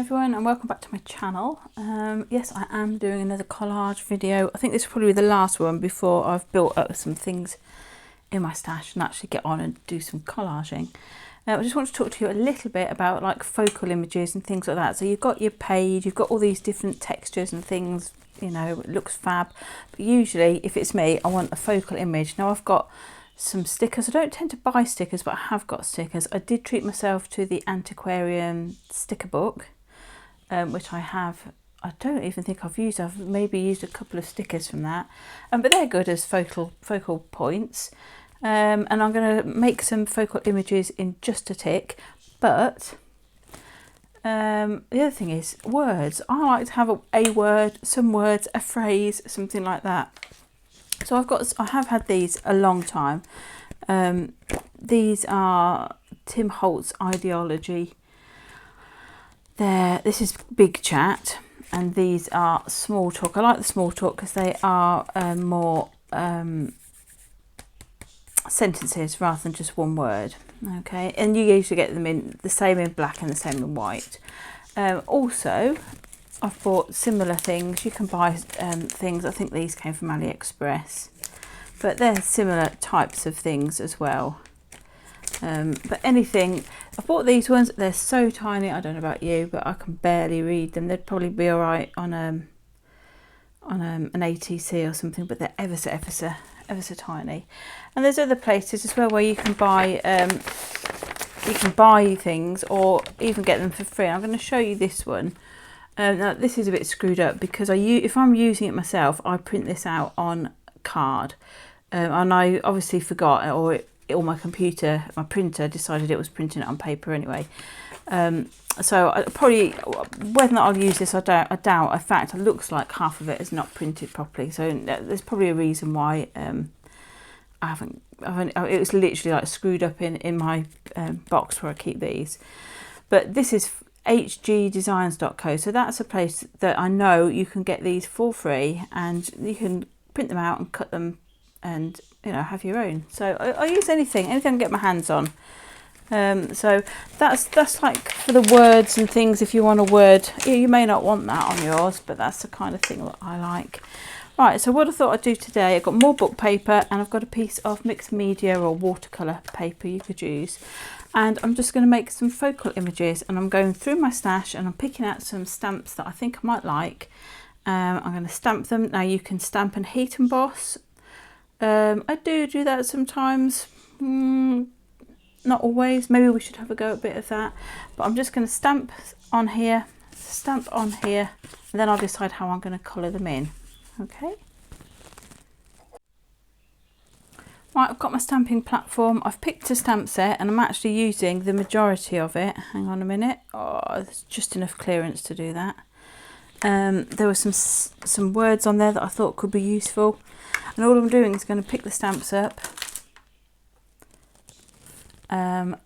everyone, and welcome back to my channel. Yes, I am doing another collage video. I think this will probably be the last one before I've built up some things in my stash and actually get on and do some collaging. I just want to talk to you a little bit about like focal images and things like that. So you've got your page, you've got all these different textures and things, you know, it looks fab. But usually, if it's me, I want a focal image. Now I've got some stickers. I don't tend to buy stickers, but I have got stickers. I did treat myself to the antiquarian sticker book, which I have. I don't even think I've used. I've maybe used a couple of stickers from that, but they're good as focal points. And I'm going to make some focal images in just a tick. But the other thing is words. I like to have a word, some words, a phrase, something like that. So I have had these a long time. These are Tim Holt's Ideology. This is Big Chat, and these are Small Talk. I like the Small Talk because they are more sentences rather than just one word. Okay, and you usually get them in the same in black and the same in white. Also, I've bought similar things. You can buy things. I think these came from AliExpress, but they're similar types of things as well. But anything, I've bought these ones. They're so tiny. I don't know about you, but I can barely read them. They'd probably be all right on an ATC or something, but they're ever so tiny. And there's other places as well where you can buy things or even get them for free. I'm going to show you this one. Now this is a bit screwed up because if I'm using it myself, I print this out on card, and I obviously forgot, or my printer decided it was printing it on paper anyway. So I probably, whether or not I'll use this, I doubt. In fact, it looks like half of it is not printed properly. So there's probably a reason why I haven't. It was literally like screwed up in my box where I keep these. But this is hgdesigns.co, so that's a place that I know you can get these for free, and you can print them out and cut them, and have your own. So I use anything I can get my hands on. So that's like for the words and things. If you want a word, you may not want that on yours, but that's the kind of thing that I like. Right, so what I thought I'd do today, I've got more book paper and I've got a piece of mixed media or watercolor paper you could use. And I'm just going to make some focal images, and I'm going through my stash and I'm picking out some stamps that I think I might like. I'm going to stamp them. Now you can stamp and heat emboss. I do that sometimes. Not always. Maybe we should have a go at a bit of that. But I'm just going to stamp on here, and then I'll decide how I'm going to colour them in. Okay. Right, I've got my stamping platform. I've picked a stamp set and I'm actually using the majority of it. Hang on a minute. Oh, there's just enough clearance to do that. There were some words on there that I thought could be useful. And all I'm doing is going to pick the stamps up. I'm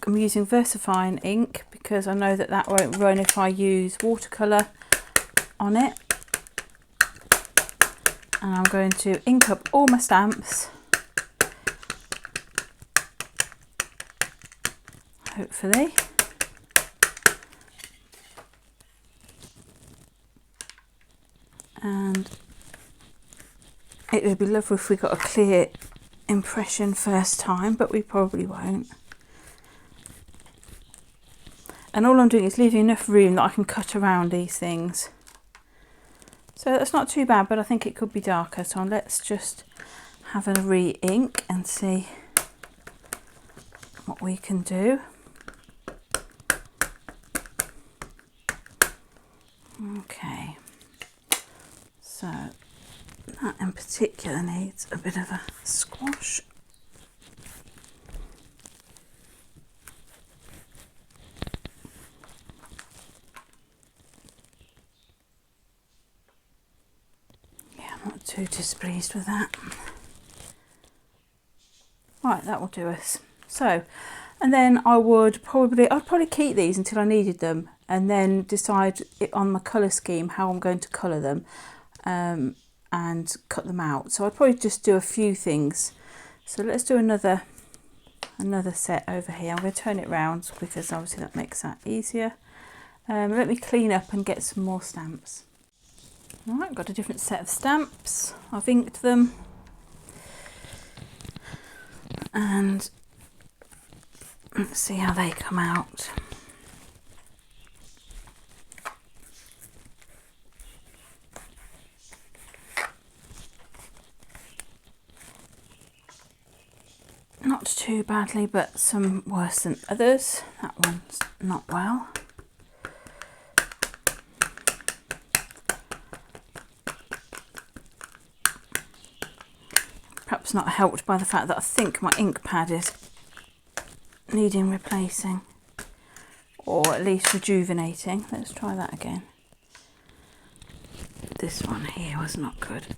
using VersaFine ink because I know that won't run if I use watercolour on it. And I'm going to ink up all my stamps, hopefully. And it would be lovely if we got a clear impression first time, but we probably won't. And all I'm doing is leaving enough room that I can cut around these things. So that's not too bad, but I think it could be darker. So let's just have a re-ink and see what we can do. Okay. So that in particular needs a bit of a squash. Not too displeased with that. Right, that will do us. So, and then I'd probably keep these until I needed them, and then decide on my colour scheme how I'm going to colour them, and cut them out. So I'd probably just do a few things. So let's do another set over here. I'm going to turn it round because obviously that makes that easier. Let me clean up and get some more stamps. Alright, got a different set of stamps. I've inked them. And let's see how they come out. Not too badly, but some worse than others. That one's not well. Perhaps not helped by the fact that I think my ink pad is needing replacing, or at least rejuvenating. Let's try that again. This one here was not good.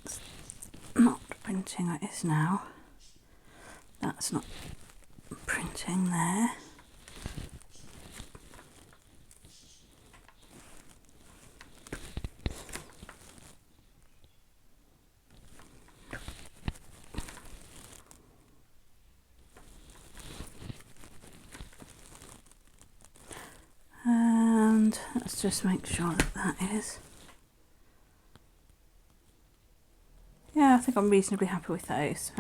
It's not printing like this now. That's not printing there. And let's just make sure that that is. Yeah, I think I'm reasonably happy with those.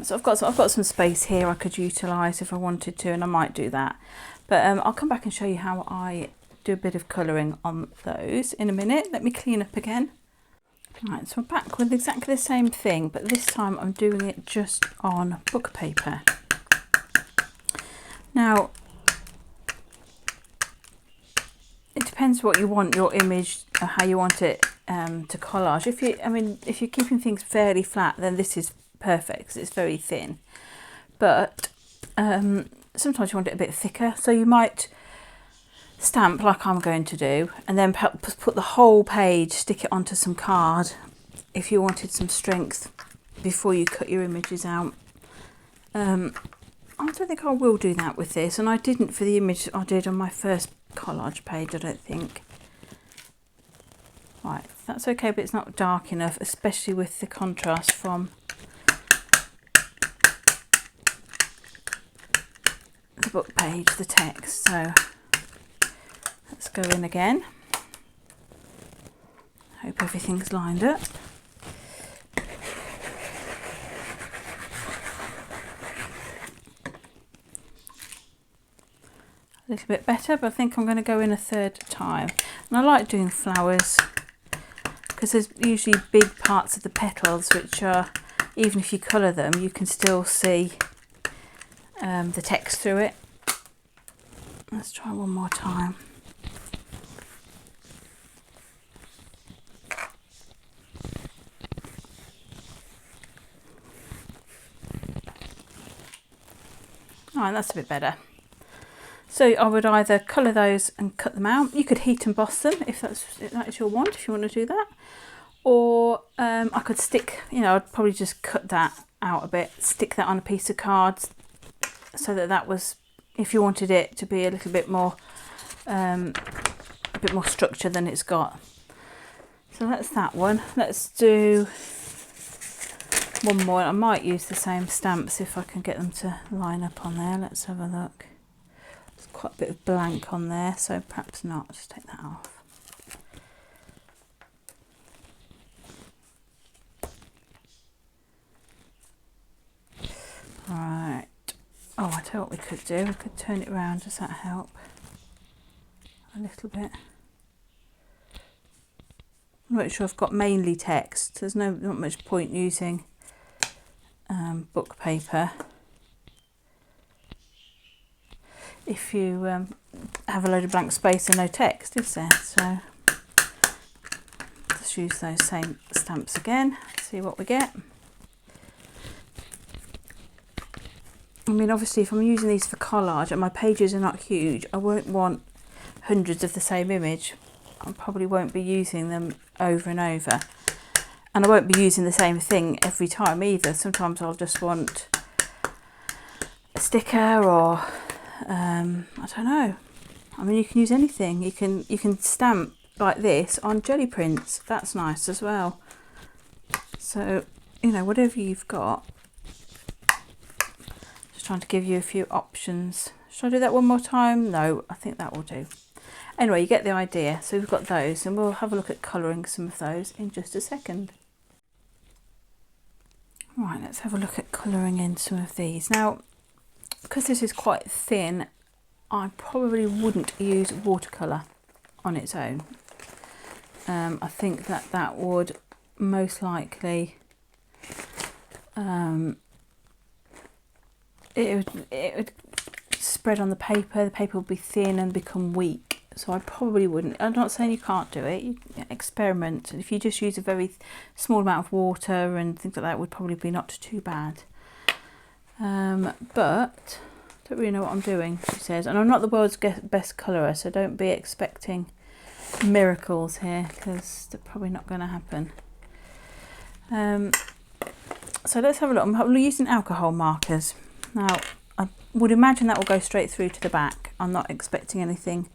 So I've got some space here I could utilise if I wanted to, and I might do that. But I'll come back and show you how I do a bit of colouring on those in a minute. Let me clean up again. Right, so I'm back with exactly the same thing, but this time I'm doing it just on book paper. Now, it depends what you want your image, or how you want it to collage. If you're keeping things fairly flat, then this is perfect because it's very thin. But sometimes you want it a bit thicker, so you might stamp like I'm going to do, and then put the whole page, stick it onto some card if you wanted some strength before you cut your images out. I don't think I will do that with this, and I didn't for the image I did on my first collage page, I don't think. Right, that's okay, but it's not dark enough, especially with the contrast from the book page, the text. So let's go in again. Hope everything's lined up. A little bit better, but I think I'm going to go in a third time. And I like doing flowers because there's usually big parts of the petals which are, even if you colour them, you can still see the text through it. Let's try one more time. Alright, that's a bit better. So I would either colour those and cut them out. You could heat emboss them if that is your want, if you want to do that. Or I could stick, I'd probably just cut that out a bit, stick that on a piece of cards, so that was, if you wanted it to be a little bit more, structure than it's got. So that's that one. Let's do one more. I might use the same stamps if I can get them to line up on there. Let's have a look. There's quite a bit of blank on there, so perhaps not. Just take that off. Right. Oh, I tell you what we could do. We could turn it around. Does that help? A little bit. I'm not sure I've got mainly text. There's not much point using book paper if you have a load of blank space and no text, is there? So let's use those same stamps again, see what we get. I mean, obviously if I'm using these for collage and my pages are not huge, I won't want hundreds of the same image. I probably won't be using them over and over. And I won't be using the same thing every time either. Sometimes I'll just want a sticker, or I don't know. I mean, you can use anything. You can stamp like this on jelly prints. That's nice as well. So, you know, whatever you've got. Just trying to give you a few options. Should I do that one more time? No, I think that will do. Anyway, you get the idea. So we've got those, and we'll have a look at colouring some of those in just a second. Right, let's have a look at colouring in some of these. Now, because this is quite thin, I probably wouldn't use watercolour on its own. I think that would most likely it would spread on the paper would be thin and become weak. So I probably wouldn't. I'm not saying you can't do it. You experiment. And if you just use a very small amount of water and things like that, would probably be not too bad. But I don't really know what I'm doing, she says. And I'm not the world's best colourer, so don't be expecting miracles here, because they're probably not going to happen. So let's have a look. I'm using alcohol markers. Now, I would imagine that will go straight through to the back. I'm not expecting anything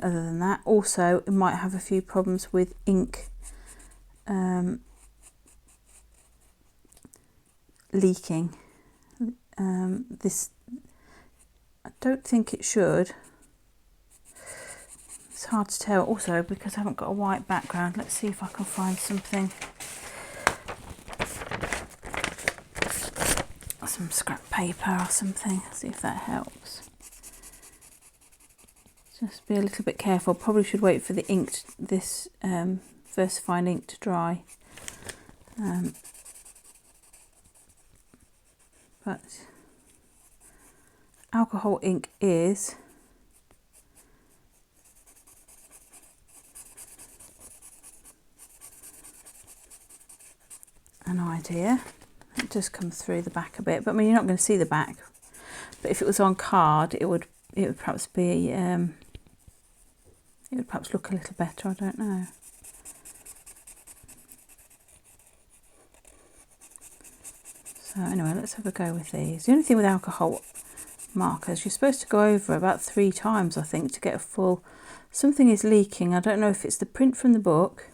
other than that. Also, it might have a few problems with ink leaking. This, I don't think it should. It's hard to tell also because I haven't got a white background. Let's see if I can find something. Some scrap paper or something. See if that helps. Just be a little bit careful. Probably should wait for the ink, this VersaFine ink to dry. But alcohol ink is an idea. It does come through the back a bit, but I mean, you're not going to see the back. But if it was on card, it would perhaps be it would perhaps look a little better. I don't know. So anyway, let's have a go with these. The only thing with alcohol markers, you're supposed to go over about 3 times, I think, to get a full. Something is leaking. I don't know if it's the print from the book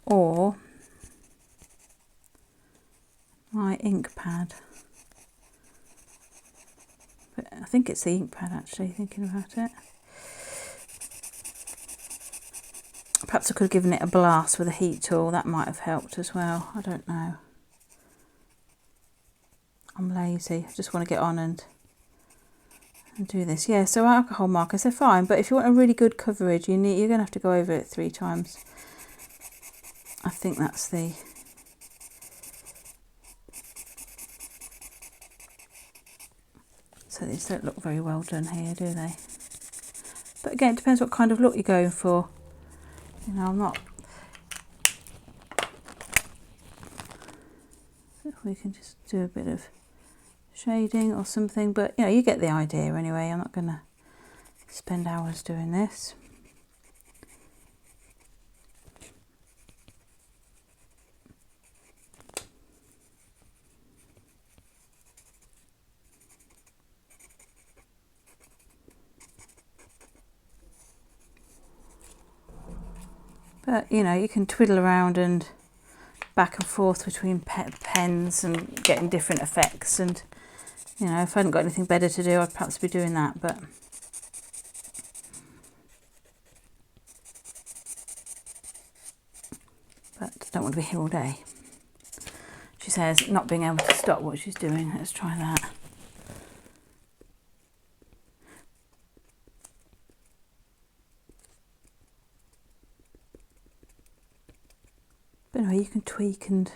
or my ink pad. But I think it's the ink pad, actually, thinking about it. Perhaps I could have given it a blast with a heat tool. That might have helped as well. I don't know. I'm lazy. I just want to get on and do this. Yeah, so alcohol markers, they're fine. But if you want a really good coverage, you're going to have to go over it 3 times. I think that's the... So these don't look very well done here, do they? But again, it depends what kind of look you're going for. You know, I'm not... If we can just do a bit of shading or something, but you know, you get the idea anyway. I'm not going to spend hours doing this. But you know, you can twiddle around and back and forth between pens and getting different effects, and you know, if I hadn't got anything better to do, I'd perhaps be doing that, but I don't want to be here all day. She says, not being able to stop what she's doing. Let's try that. But anyway, you can tweak and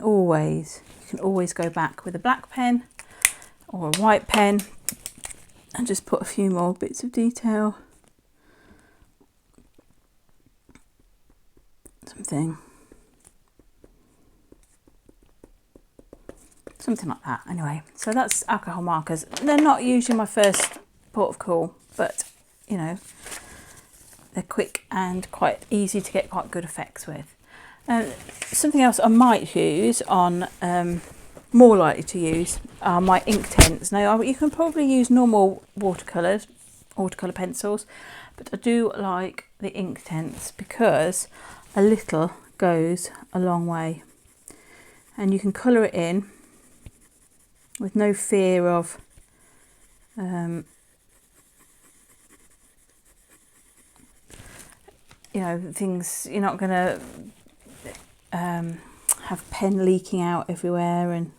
always, you can always go back with a black pen or a white pen and just put a few more bits of detail. Something like that. Anyway, so that's alcohol markers. They're not usually my first port of call, but you know, they're quick and quite easy to get quite good effects with. Something else I might use on, more likely to use, are my Inktense. Now you can probably use normal watercolour pencils, but I do like the Inktense because a little goes a long way, and you can colour it in with no fear of you know, things, you're not going to have pen leaking out everywhere and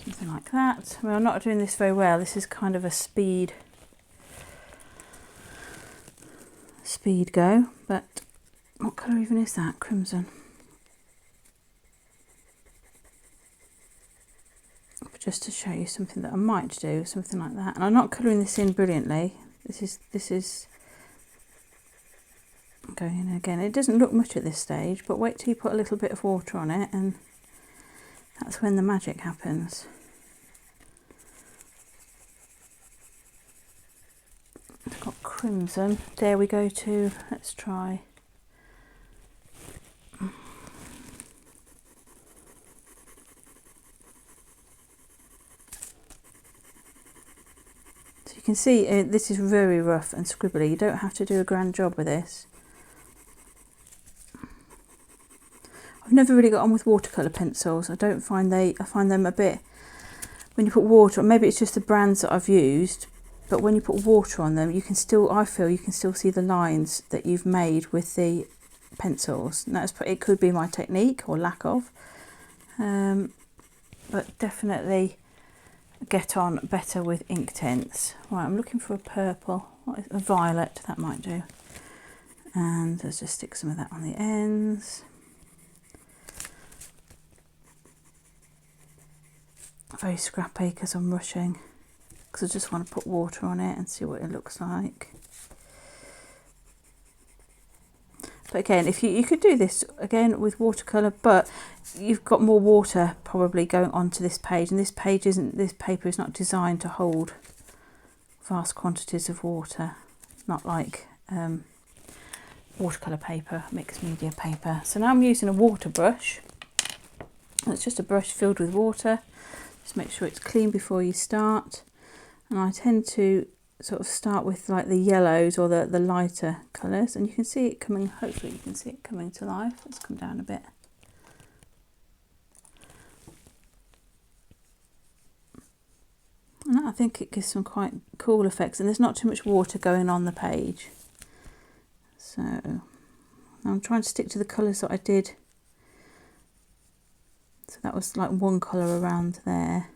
something like that. I mean, I'm not doing this very well. This is kind of a speed go, but what colour even is that? Crimson. But just to show you something that I might do, something like that. And I'm not colouring this in brilliantly. This is going in again. It doesn't look much at this stage, but wait till you put a little bit of water on it, and that's when the magic happens. It's got crimson. There we go too. Let's try. So you can see this is very rough and scribbly. You don't have to do a grand job with this. I've never really got on with watercolour pencils. I find them a bit, when you put water, maybe it's just the brands that I've used, but when you put water on them, you can still, I feel you can still see the lines that you've made with the pencils. And it could be my technique or lack of, but definitely get on better with Inktense. Right, I'm looking for a purple, a violet, that might do. And let's just stick some of that on the ends. Very scrappy because I'm rushing, because I just want to put water on it and see what it looks like. But again, if you could do this again with watercolour, but you've got more water probably going onto this page, and this paper is not designed to hold vast quantities of water, not like watercolour paper, mixed media paper. So now I'm using a water brush. It's just a brush filled with water. Just make sure it's clean before you start. And I tend to sort of start with like the yellows or the lighter colours, and you can see it coming, hopefully you can see it coming to life. Let's come down a bit. And I think it gives some quite cool effects, and there's not too much water going on the page. So I'm trying to stick to the colours that I did. So that was like one colour around there,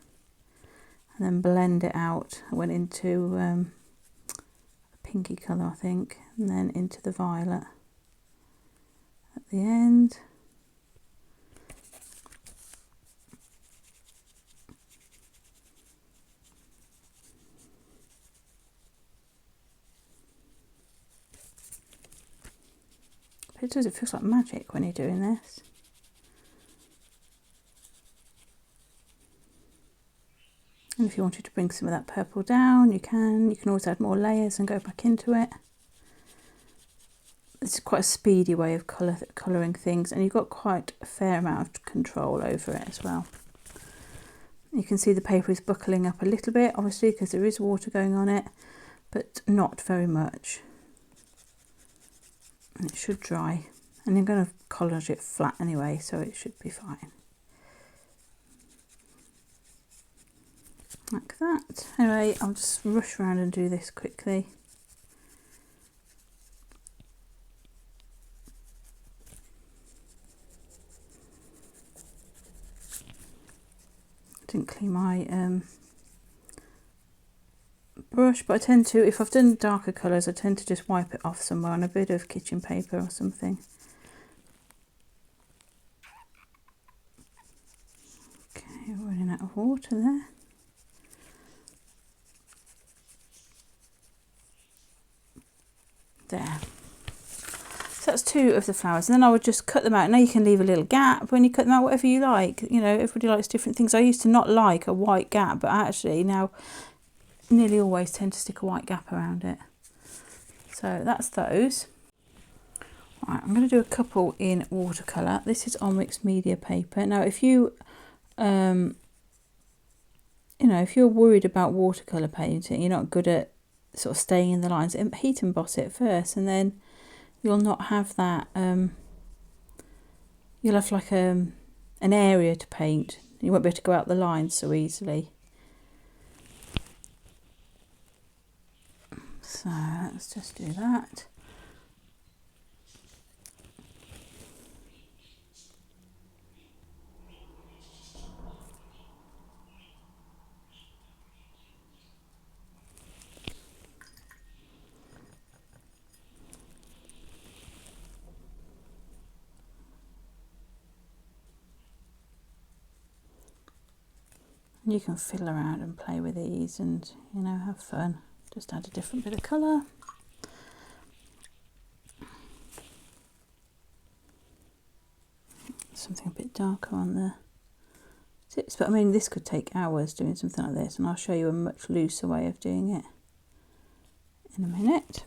and then blend it out. I went into a pinky colour, I think, and then into the violet at the end. But it feels like magic when you're doing this. And if you wanted to bring some of that purple down, you can. You can always add more layers and go back into it. It's quite a speedy way of colouring things, and you've got quite a fair amount of control over it as well. You can see the paper is buckling up a little bit, obviously, because there is water going on it, but not very much. And it should dry. And I'm going to collage it flat anyway, so it should be fine. Like that. Anyway, I'll just rush around and do this quickly. Didn't clean my brush, but I tend to, if I've done darker colours, I tend to just wipe it off somewhere on a bit of kitchen paper or something. Okay, running out of water there. There. So that's two of the flowers, and then I would just cut them out. Now you can leave a little gap when you cut them out, whatever you like. You know, everybody likes different things. I used to not like a white gap, but actually now nearly always tend to stick a white gap around it. So that's those. Right, I'm going to do a couple in watercolour. This is on mixed media paper. Now, if you, you know, if you're worried about watercolour painting, you're not good at sort of staying in the lines, heat emboss it first, and then you'll not have that, you'll have like an area to paint. You won't be able to go out the lines so easily. So let's just do that. You can fiddle around and play with these and, you know, have fun. Just add a different bit of colour. Something a bit darker on the tips, but I mean, this could take hours doing something like this, and I'll show you a much looser way of doing it in a minute.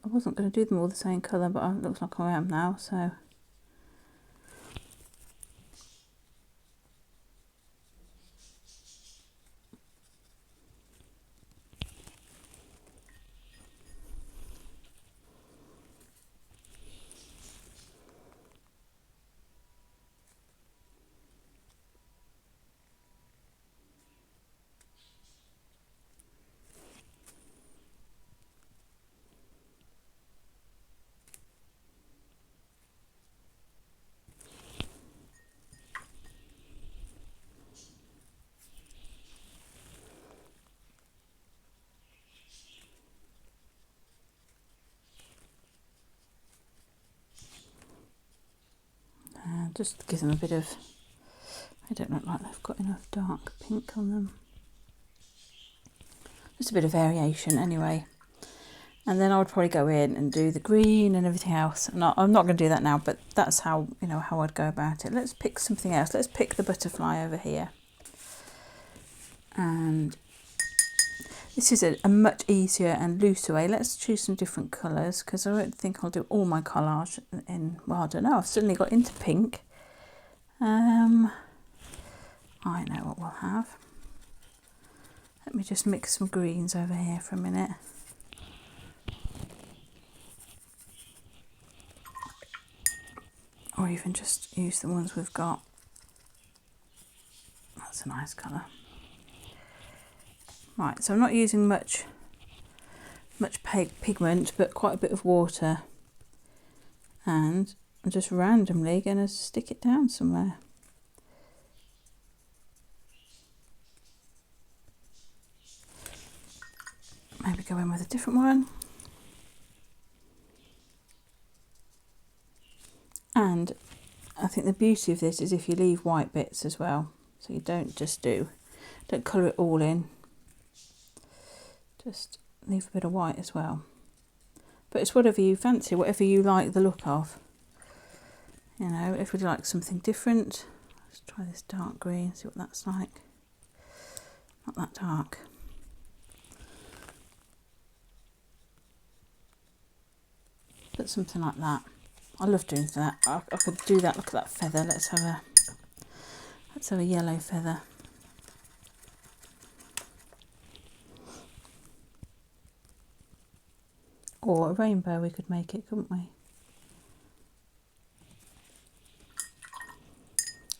I wasn't going to do them all the same colour, but it looks like I am now, so. Just gives them a bit of, they don't look like they've got enough dark pink on them. Just a bit of variation anyway. And then I would probably go in and do the green and everything else. And I'm not going to do that now, but that's how, you know, how I'd go about it. Let's pick something else. Let's pick the butterfly over here. And this is a much easier and looser way. Let's choose some different colours, because I don't think I'll do all my collage in, well, I don't know. I've suddenly got into pink. I know what we'll have. Let me just mix some greens over here for a minute. Or even just use the ones we've got. That's a nice colour. Right, so I'm not using much pigment, but quite a bit of water. And I'm just randomly going to stick it down somewhere. Maybe go in with a different one. And I think the beauty of this is if you leave white bits as well. So you don't colour it all in. Just leave a bit of white as well. But it's whatever you fancy, whatever you like the look of. You know, if you'd like something different, let's try this dark green, see what that's like. Not that dark. But something like that. I love doing that. I could do that. Look at that feather. Let's have a yellow feather. Or a rainbow, we could make it, couldn't we?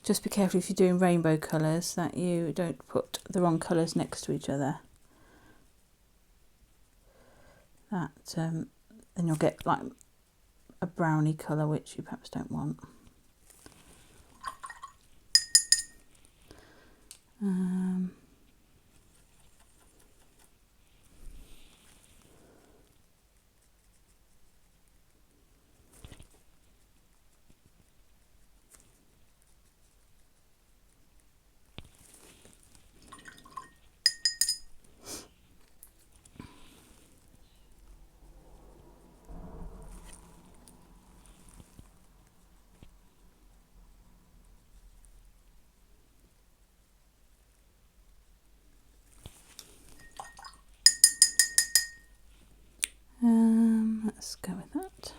Just be careful if you're doing rainbow colours that you don't put the wrong colours next to each other. That then you'll get like a browny colour, which you perhaps don't want. let's go with that.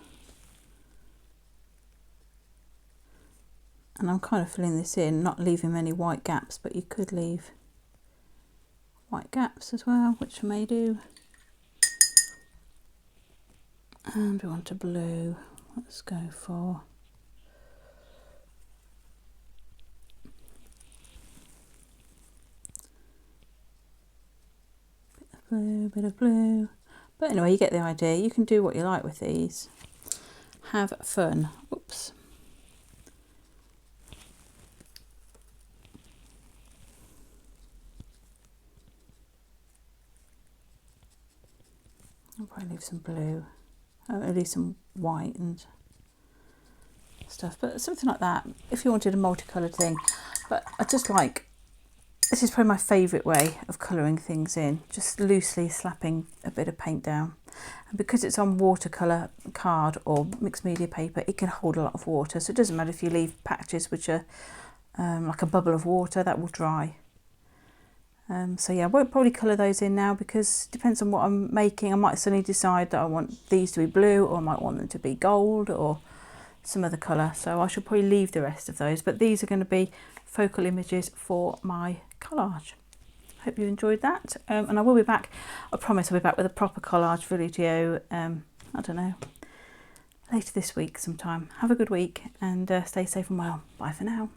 And I'm kind of filling this in, not leaving many white gaps, but you could leave white gaps as well, which I may do. And we want a blue. Let's go for bit of blue. But anyway, you get the idea. You can do what you like with these. Have fun. Oops. I'll probably leave some blue. I'll leave some white and stuff, but something like that if you wanted a multicoloured thing. But I just like, this is probably my favourite way of colouring things in, just loosely slapping a bit of paint down. And because it's on watercolour card or mixed media paper, it can hold a lot of water, so it doesn't matter if you leave patches which are like a bubble of water, that will dry. So yeah, I won't probably colour those in now because it depends on what I'm making. I might suddenly decide that I want these to be blue, or I might want them to be gold or some other colour, so I should probably leave the rest of those. But these are going to be focal images for my collage. Hope you enjoyed that, and I will be back. I promise I'll be back with a proper collage video, I don't know, later this week sometime. Have a good week and stay safe and well. Bye for now.